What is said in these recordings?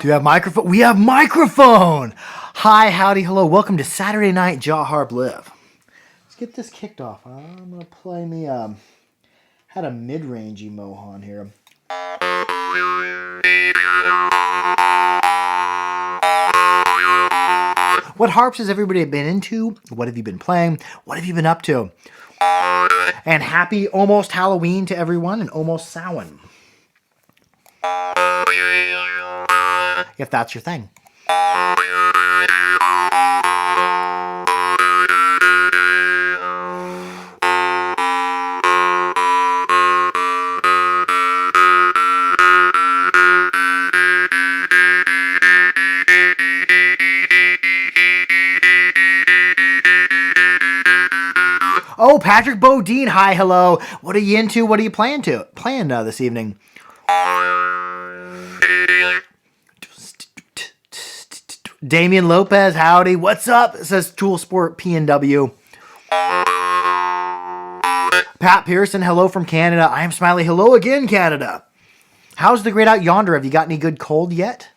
Do you have microphone? We have microphone! Hi, howdy, hello. Welcome to Saturday Night Harp Live. Let's get this kicked off. I'm going to play me, had a mid-rangey Mohan here. What harps has everybody been into? What have you been playing? What have you been up to? And happy almost Halloween to everyone and almost Samhain. If that's your thing. Oh, Patrick Bodine, hi, hello. What are you into? What are you playing this evening? Damian Lopez, howdy. What's up? It says Tool Sport PNW. Pat Pearson, hello from Canada. I am Smiley. Hello again, Canada. How's the great out yonder? Have you got any good cold yet?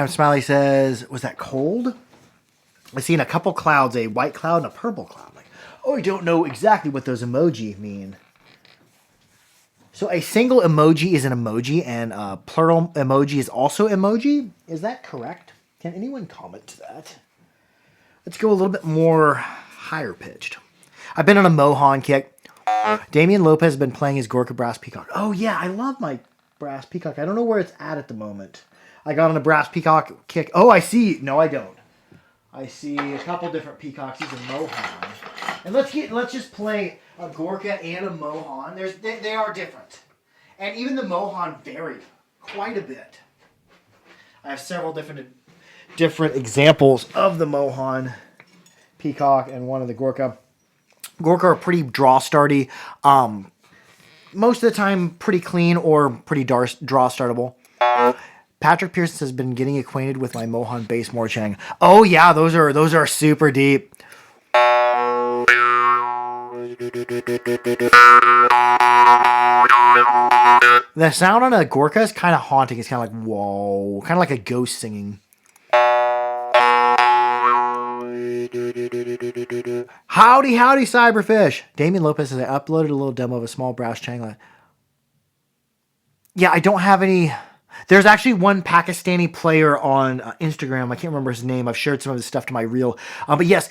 Smiley says, was that cold? I seen a couple clouds, a white cloud and a purple cloud. Like, oh, I don't know exactly what those emoji mean. So a single emoji is an emoji and a plural emoji is also emoji? Is that correct? Can anyone comment to that? Let's go a little bit more higher pitched. I've been on a Mohan kick. Damian Lopez has been playing his Gorka Brass Peacock. Oh yeah, I love my Brass Peacock. I don't know where it's at the moment. I got on a Brass Peacock kick. Oh, I see. No, I don't. I see a couple different peacocks. These are Mohan. And let's just play a Gorka and a Mohan. They are different. And even the Mohan vary quite a bit. I have several different examples of the Mohan peacock and one of the Gorka. Gorka are pretty draw starty. Most of the time pretty clean or pretty draw startable. Patrick Pearson has been getting acquainted with my Mohan bass Morchang. Oh yeah, those are super deep. The sound on a Gorka is kind of haunting. It's kind of like whoa, kind of like a ghost singing. Howdy, howdy, Cyberfish. Damian Lopez says I uploaded a little demo of a small brass changla. Yeah, I don't have any. There's actually one Pakistani player on Instagram. I can't remember his name. I've shared some of his stuff to my reel. But yes,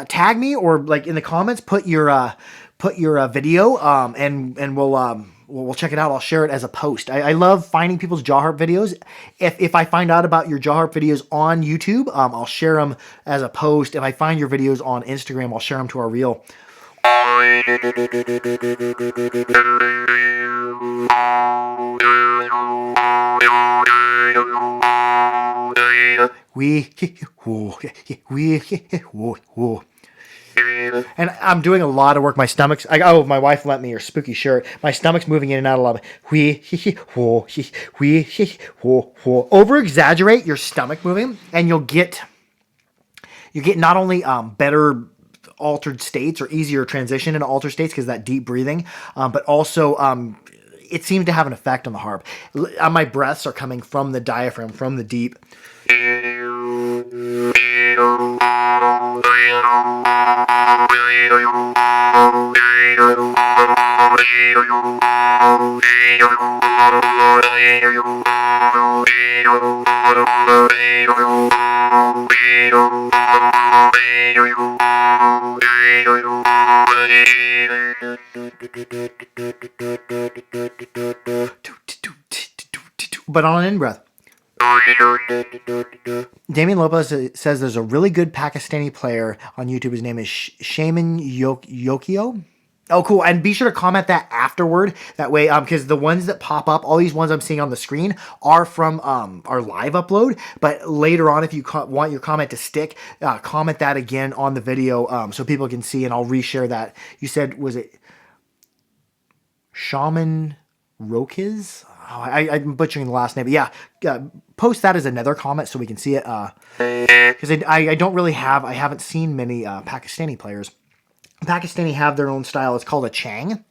tag me or like in the comments, put your video, and we'll check it out. I'll share it as a post. I love finding people's jaw harp videos. If I find out about your jaw harp videos on YouTube, I'll share them as a post. If I find your videos on Instagram, I'll share them to our reel. And I'm doing a lot of work. My stomach's... my wife lent me her spooky shirt. My stomach's moving in and out a lot. Over-exaggerate your stomach moving, and you'll get not only better altered states or easier transition into altered states because that deep breathing, but also it seems to have an effect on the harp. My breaths are coming from the diaphragm, from the deep. But on an in-breath. Damian Lopez says there's a really good Pakistani player on YouTube. His name is Shaman Yokio. Oh, cool. And be sure to comment that afterward. That way, because the ones that pop up, all these ones I'm seeing on the screen are from our live upload. But later on, if you want your comment to stick, comment that again on the video so people can see, and I'll reshare that. You said, was it Shaman Rokiz? Oh, I'm butchering the last name. But yeah, post that as another comment so we can see it. Because I don't really I haven't seen many Pakistani players. Pakistani have their own style. It's called a Chang.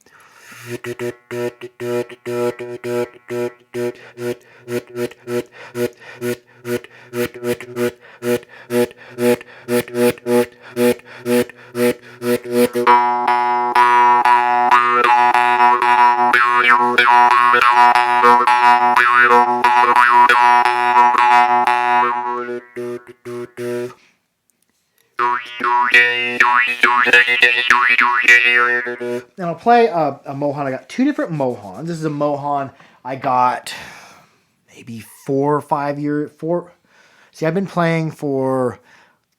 And I'll play a Mohan. I got two different Mohans. This is a Mohan I got maybe 4 or 5 years. See, I've been playing for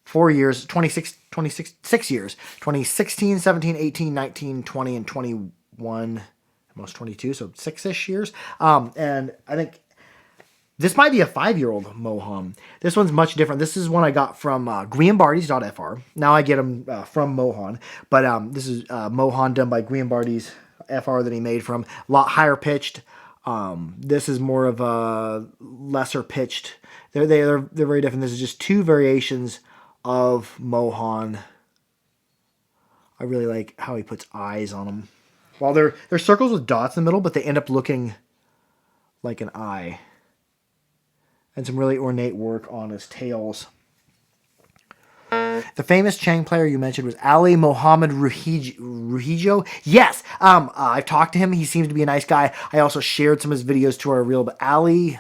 4 years, 6 years. 2016, 17, 18, 19, 20, and 21. Almost 22, so 6-ish years. And I think this might be a 5-year-old Mohan. This one's much different. This is one I got from Guiambardies.fr. Now I get them from Mohan. But this is Mohan done by Guiambardies FR that he made from. A lot higher pitched. This is more of a lesser pitched. They're very different. This is just two variations of Mohan. I really like how he puts eyes on them. Well, they're circles with dots in the middle, but they end up looking like an eye. And some really ornate work on his tails. The famous Chang player you mentioned was Ali Mohammed Ruhijo. Yes, I've talked to him. He seems to be a nice guy. I also shared some of his videos to our reel, but Ali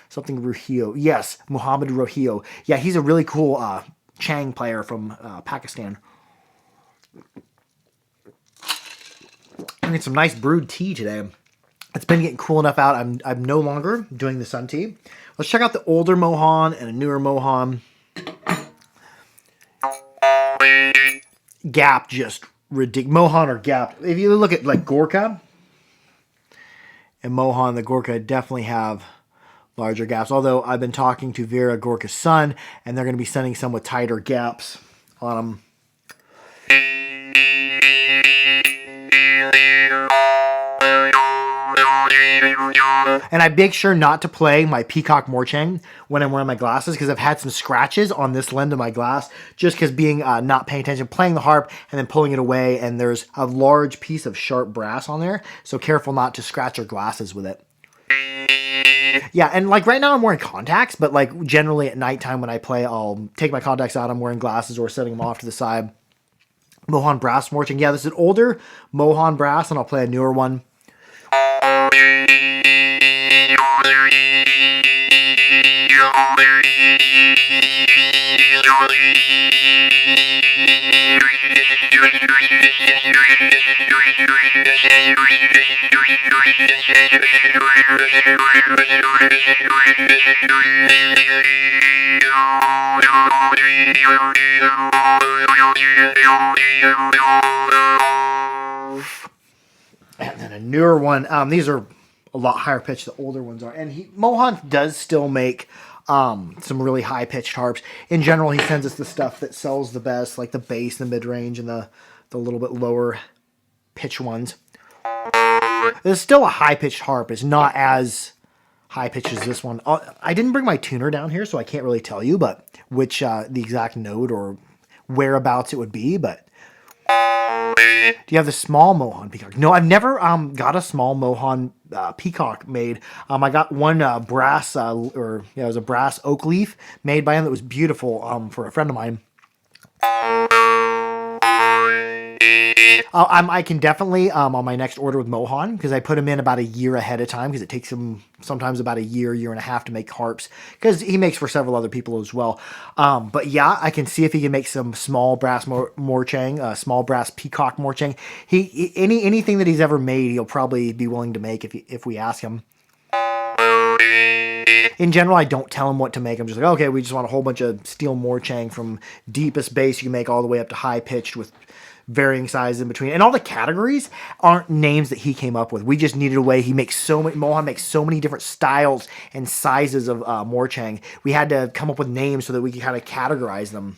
something Ruhijo. Yes, Mohammed Ruhijo. Yeah, he's a really cool Chang player from Pakistan. I need some nice brewed tea today. It's been getting cool enough out. I'm no longer doing the sun tea. Let's check out the older Mohan and a newer Mohan. Gap just ridiculous. Mohan or Gap. If you look at like Gorka and Mohan, the Gorka definitely have larger gaps. Although I've been talking to Vera, Gorka's son, and they're going to be sending some with tighter gaps on them. And I make sure not to play my Peacock Morchang when I'm wearing my glasses because I've had some scratches on this lens of my glass just because being not paying attention, playing the harp and then pulling it away, and there's a large piece of sharp brass on there, so careful not to scratch your glasses with it. Yeah, and like right now I'm wearing contacts, but like generally at nighttime when I play, I'll take my contacts out, I'm wearing glasses or setting them off to the side. Mohan Brass Morchang. Yeah, this is an older Mohan Brass, and I'll play a newer one. And then a newer one. These are a lot higher pitched. The older ones are, and Mohan does still make some really high pitched harps. In general, he sends us the stuff that sells the best, like the bass, the mid range, and the little bit lower pitch ones. There's still a high pitched harp. It's not as high pitched as this one. I didn't bring my tuner down here, so I can't really tell you, but which the exact note or whereabouts it would be, but. Do you have the small Mohan Peacock? No, I've never got a small Mohan Peacock made. I got one brass, it was a brass oak leaf made by him that was beautiful for a friend of mine. I can definitely, on my next order with Mohan, because I put him in about a year ahead of time, because it takes him sometimes about a year and a half to make harps, because he makes for several other people as well. But yeah, I can see if he can make some small brass Morchang, small brass Peacock Morchang. Anything that he's ever made, he'll probably be willing to make if we ask him. In general, I don't tell him what to make. I'm just like, okay, we just want a whole bunch of steel Morchang from deepest bass you can make all the way up to high pitched with varying sizes in between. And all the categories aren't names that he came up with. We just needed a way. Mohan makes so many different styles and sizes of Morchang. We had to come up with names so that we could kind of categorize them.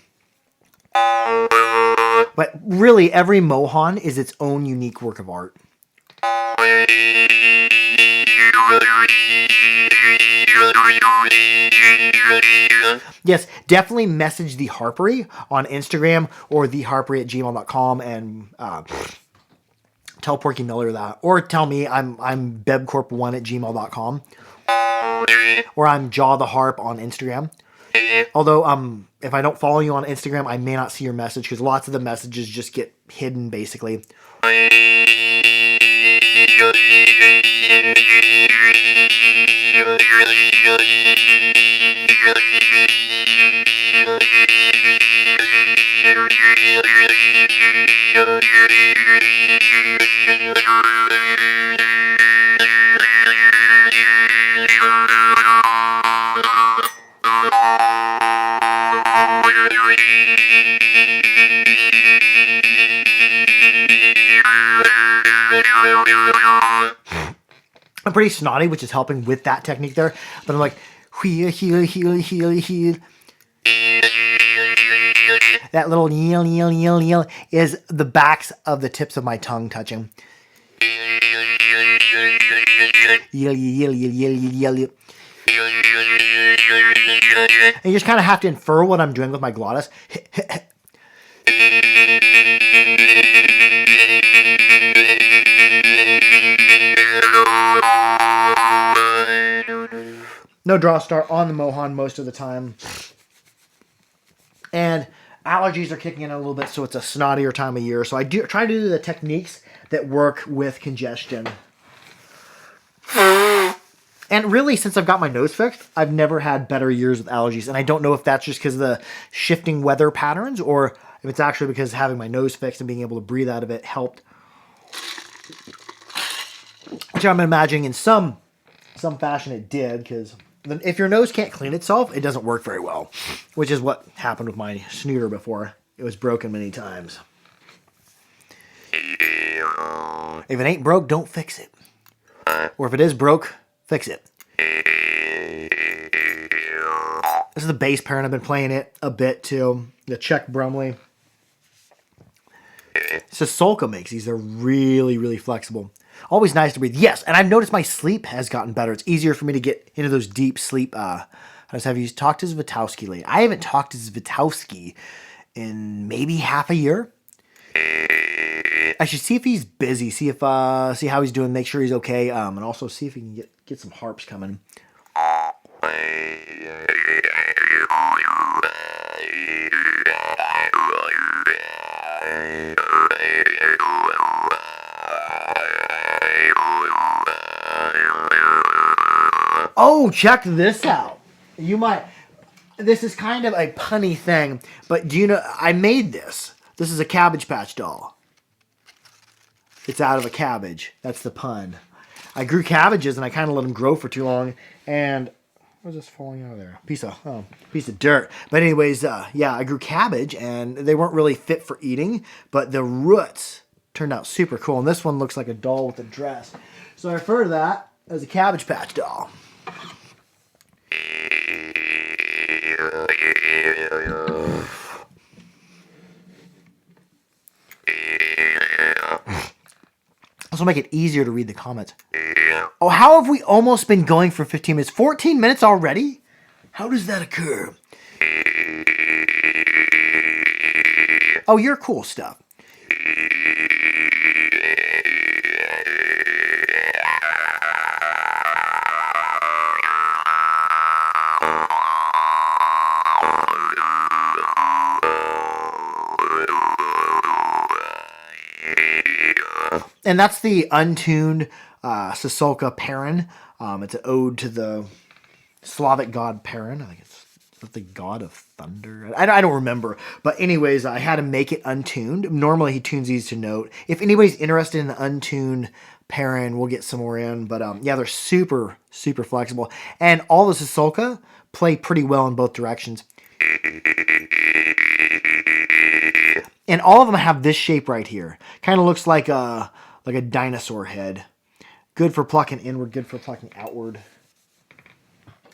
But really, every Mohan is its own unique work of art. Yes, definitely message the Harpery on Instagram or theharpery@gmail.com and tell Porky Miller that. Or tell me I'm bebcorp1@gmail.com. Or I'm Jaw the Harp on Instagram. Although, if I don't follow you on Instagram, I may not see your message because lots of the messages just get hidden, basically. I'm pretty snotty, which is helping with that technique there. But I'm like, heel. That little yeel is the backs of the tips of my tongue touching. Yeel. And you just kind of have to infer what I'm doing with my glottis. No draw start on the Mohan most of the time. And allergies are kicking in a little bit, so it's a snottier time of year. So I try to do the techniques that work with congestion. And really, since I've got my nose fixed, I've never had better years with allergies. And I don't know if that's just because of the shifting weather patterns or if it's actually because having my nose fixed and being able to breathe out of it helped. Which I'm imagining in some fashion it did, because if your nose can't clean itself, it doesn't work very well. Which is what happened with my snooter before. It was broken many times. If it ain't broke, don't fix it. Or if it is broke, fix it. This is the bass parent. I've been playing it a bit too. The Czech Brumley. Sasolka makes these. They're really, really flexible. Always nice to breathe. Yes, and I've noticed my sleep has gotten better. It's easier for me to get into those deep sleep. I just have you talked to Zvitowski lately. I haven't talked to Zvitowski in maybe half a year. I should see if he's busy. See how he's doing. Make sure he's okay. And also see if he can get some harps coming. Oh, check this out. This is kind of a punny thing, but do you know, I made this. This is a Cabbage Patch doll. It's out of a cabbage. That's the pun. I grew cabbages and I kind of let them grow for too long. And what was this falling out of there? Piece of dirt. But anyways, yeah, I grew cabbage and they weren't really fit for eating, but the roots turned out super cool. And this one looks like a doll with a dress. So I refer to that as a Cabbage Patch doll. This will make it easier to read the comments. Oh, how have we almost been going for 15 minutes? 14 minutes already? How does that occur? Oh, you're cool stuff. And that's the untuned Sasolka Perrin. It's an ode to the Slavic god Perrin. I think it's the god of thunder. I don't remember. But anyways, I had to make it untuned. Normally he tunes these to note. If anybody's interested in the untuned Perrin, we'll get some more in. But yeah, they're super, super flexible. And all the Sasolka play pretty well in both directions. And all of them have this shape right here. Kind of looks like a dinosaur head. Good for plucking inward, good for plucking outward.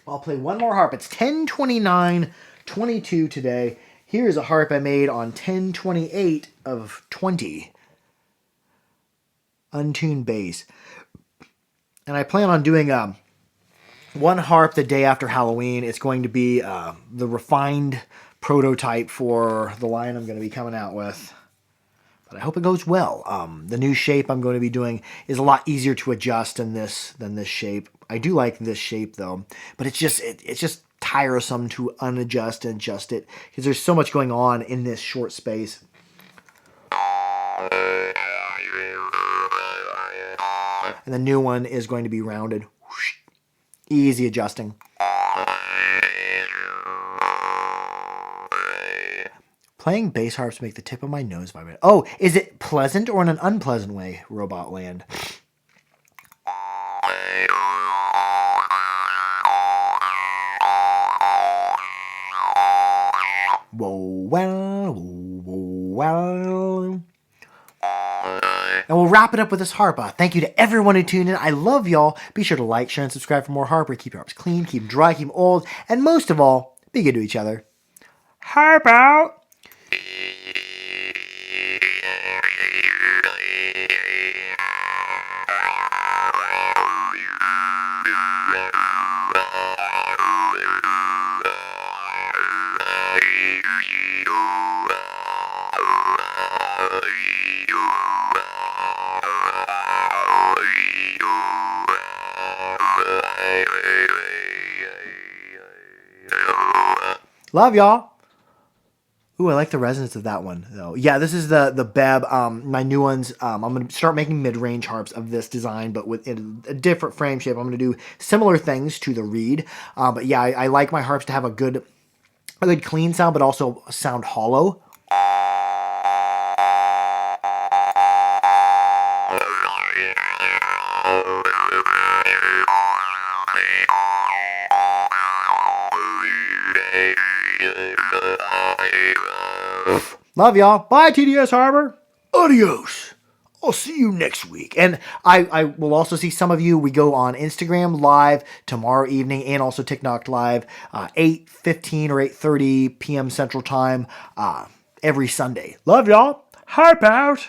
I'll play one more harp. It's 10/29/22 today. Here's a harp I made on 10/28/20. Untuned bass. And I plan on doing one harp the day after Halloween. It's going to be the refined prototype for the line I'm going to be coming out with. But I hope it goes well. The new shape I'm going to be doing is a lot easier to adjust than this shape. I do like this shape though, but it's just tiresome to unadjust and adjust it because there's so much going on in this short space. And the new one is going to be rounded. Easy adjusting. Playing bass harps make the tip of my nose vibrate. Oh, is it pleasant or in an unpleasant way, Robot Land? Whoa, well, whoa, well. And we'll wrap it up with this harp. Thank you to everyone who tuned in. I love y'all. Be sure to like, share, and subscribe for more Harper. Keep your harps clean, keep them dry, keep them old, and most of all, be good to each other. Harp out! Love y'all. Ooh, I like the resonance of that one though. Yeah, this is the Beb. My new ones. I'm gonna start making mid-range harps of this design, but with a different frame shape. I'm gonna do similar things to the Reed. But yeah, I like my harps to have a good clean sound, but also sound hollow. Love y'all. Bye, TDS Harbor. Adios. I'll see you next week. And I will also see some of you. We go on Instagram Live tomorrow evening and also TikTok Live 8:15 or 8:30 p.m. Central Time every Sunday. Love y'all. Harp out.